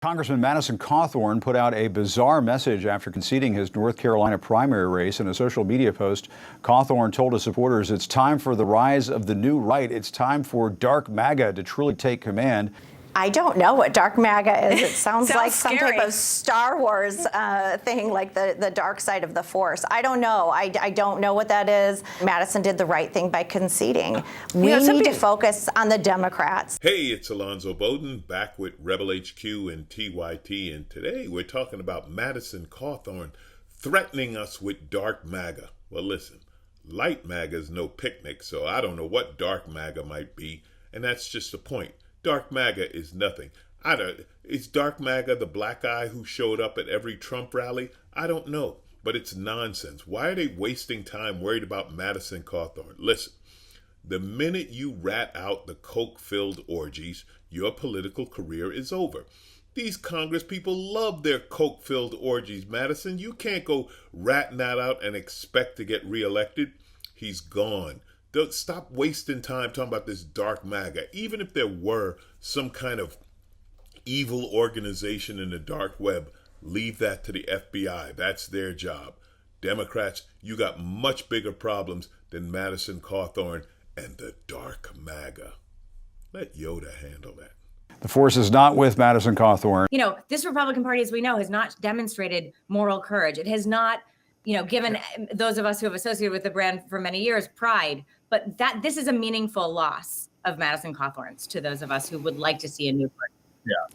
Congressman Madison Cawthorn put out a bizarre message after conceding his North Carolina primary race. In a social media post, Cawthorn told his supporters it's time for the rise of the new right. It's time for dark MAGA to truly take command. I don't know what dark MAGA is. It sounds like some scary. type of Star Wars thing, like the dark side of the Force. I don't know. I don't know what that is. Madison did the right thing by conceding. We need to focus on the Democrats. Hey, it's Alonzo Bodden back with Rebel HQ and TYT, and today we're talking about Madison Cawthorn threatening us with dark MAGA. Well, listen, light MAGA is no picnic, so I don't know what dark MAGA might be, and that's just the point. Dark MAGA is nothing. Is dark MAGA the black guy who showed up at every Trump rally? I don't know, but it's nonsense. Why are they wasting time worried about Madison Cawthorn? Listen, the minute you rat out the coke-filled orgies, your political career is over. These Congress people love their coke-filled orgies, Madison. You can't go ratting that out and expect to get reelected. He's gone. Don't stop wasting time talking about this dark MAGA. Even if there were some kind of evil organization in the dark web, leave that to the FBI. That's their job. Democrats, you got much bigger problems than Madison Cawthorn and the dark MAGA. Let Yoda handle that. The force is not with Madison Cawthorn. You know, this Republican Party, as we know, has not demonstrated moral courage. It has not, given those of us who have associated with the brand for many years pride. But this is a meaningful loss of Madison Cawthorn's to those of us who would like to see a new party.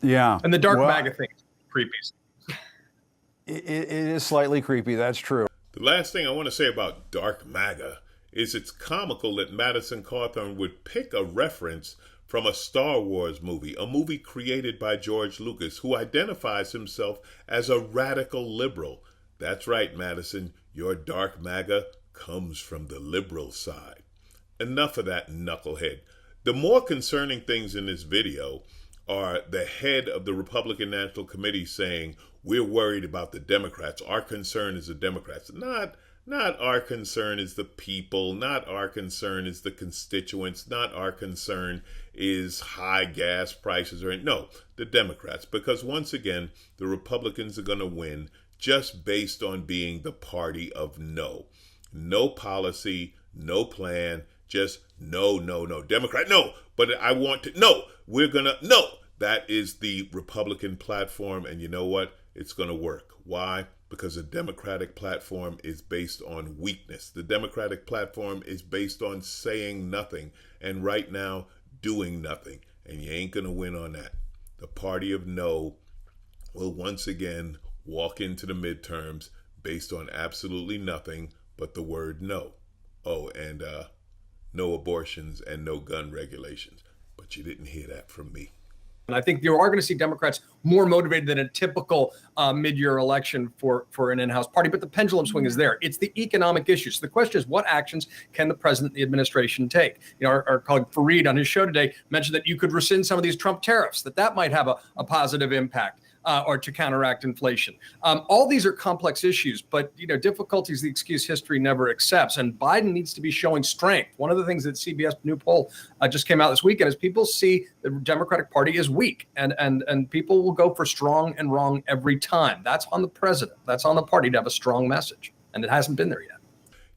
Yeah. And the dark MAGA thing is creepy. It is slightly creepy. That's true. The last thing I want to say about dark MAGA is it's comical that Madison Cawthorn would pick a reference from a Star Wars movie, a movie created by George Lucas, who identifies himself as a radical liberal. That's right, Madison. Your dark MAGA comes from the liberal side. Enough of that, knucklehead. The more concerning things in this video are the head of the Republican National Committee saying, we're worried about the Democrats. Our concern is the Democrats. Not our concern is the people. Not our concern is the constituents. Not our concern is high gas prices. No, the Democrats. Because once again, the Republicans are going to win just based on being the party of no. No policy, no plan, just no. Democrat, no. But I want to, no. We're going to, no. That is the Republican platform. And you know what? It's going to work. Why? Because the Democratic platform is based on weakness. The Democratic platform is based on saying nothing. And right now, doing nothing. And you ain't going to win on that. The party of no will once again walk into the midterms based on absolutely nothing but the word no. Oh, and no abortions and no gun regulations. But you didn't hear that from me. And I think you are going to see Democrats more motivated than a typical mid-year election for an in-house party. But the pendulum swing is there. It's the economic issues. The question is, what actions can the president and the administration take? Our colleague Fareed on his show today mentioned that you could rescind some of these Trump tariffs, that might have a positive impact. Or to counteract inflation. All these are complex issues, but difficulty is the excuse history never accepts. And Biden needs to be showing strength. One of the things that CBS new poll just came out this weekend is people see the Democratic Party as weak, and people will go for strong and wrong every time. That's on the president. That's on the party to have a strong message, and it hasn't been there yet.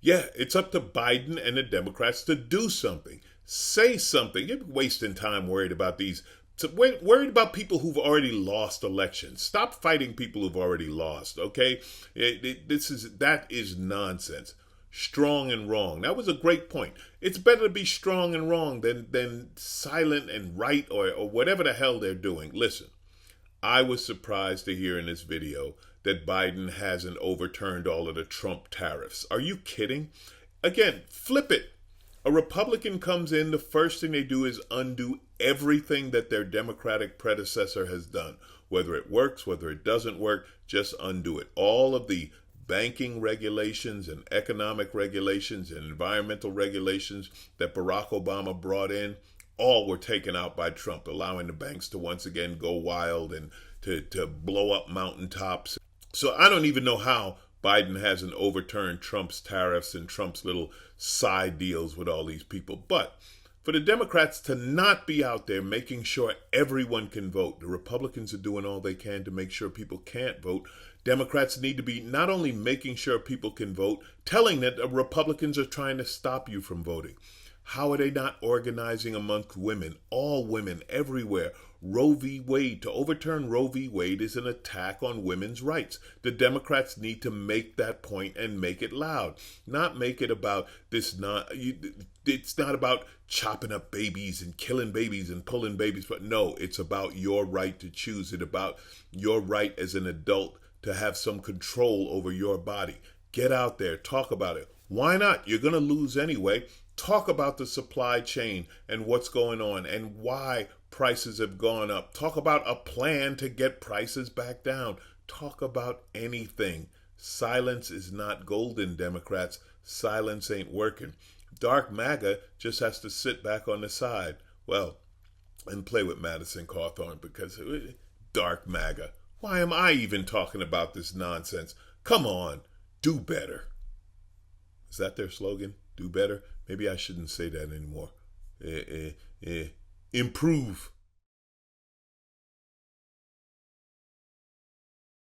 Yeah, it's up to Biden and the Democrats to do something. Say something. You're wasting time worried about these. So worried about people who've already lost elections. Stop fighting people who've already lost, okay? That is nonsense. Strong and wrong. That was a great point. It's better to be strong and wrong than silent and right or whatever the hell they're doing. Listen, I was surprised to hear in this video that Biden hasn't overturned all of the Trump tariffs. Are you kidding? Again, flip it. A Republican comes in, the first thing they do is undo everything that their Democratic predecessor has done. Whether it works, whether it doesn't work, just undo it. All of the banking regulations and economic regulations and environmental regulations that Barack Obama brought in, all were taken out by Trump, allowing the banks to once again go wild and to blow up mountaintops. So I don't even know how Biden hasn't overturned Trump's tariffs and Trump's little side deals with all these people. But for For the Democrats to not be out there making sure everyone can vote. The Republicans are doing all they can to make sure people can't vote. Democrats need to be not only making sure people can vote, telling that the Republicans are trying to stop you from voting. How are they not organizing amongst women, all women, everywhere? Roe v. Wade, to overturn Roe v. Wade is an attack on women's rights. The Democrats need to make that point and make it loud. Not make it about this, it's not about chopping up babies and killing babies and pulling babies. But no, it's about your right to choose. It's about your right as an adult to have some control over your body. Get out there, talk about it. Why not? You're going to lose anyway. Talk about the supply chain and what's going on and why prices have gone up. Talk about a plan to get prices back down. Talk about anything. Silence is not golden, Democrats. Silence ain't working. Dark MAGA just has to sit back on the side, well, and play with Madison Cawthorn because dark MAGA. Why am I even talking about this nonsense? Come on, do better. Is that their slogan? Do better? Maybe I shouldn't say that anymore. Improve.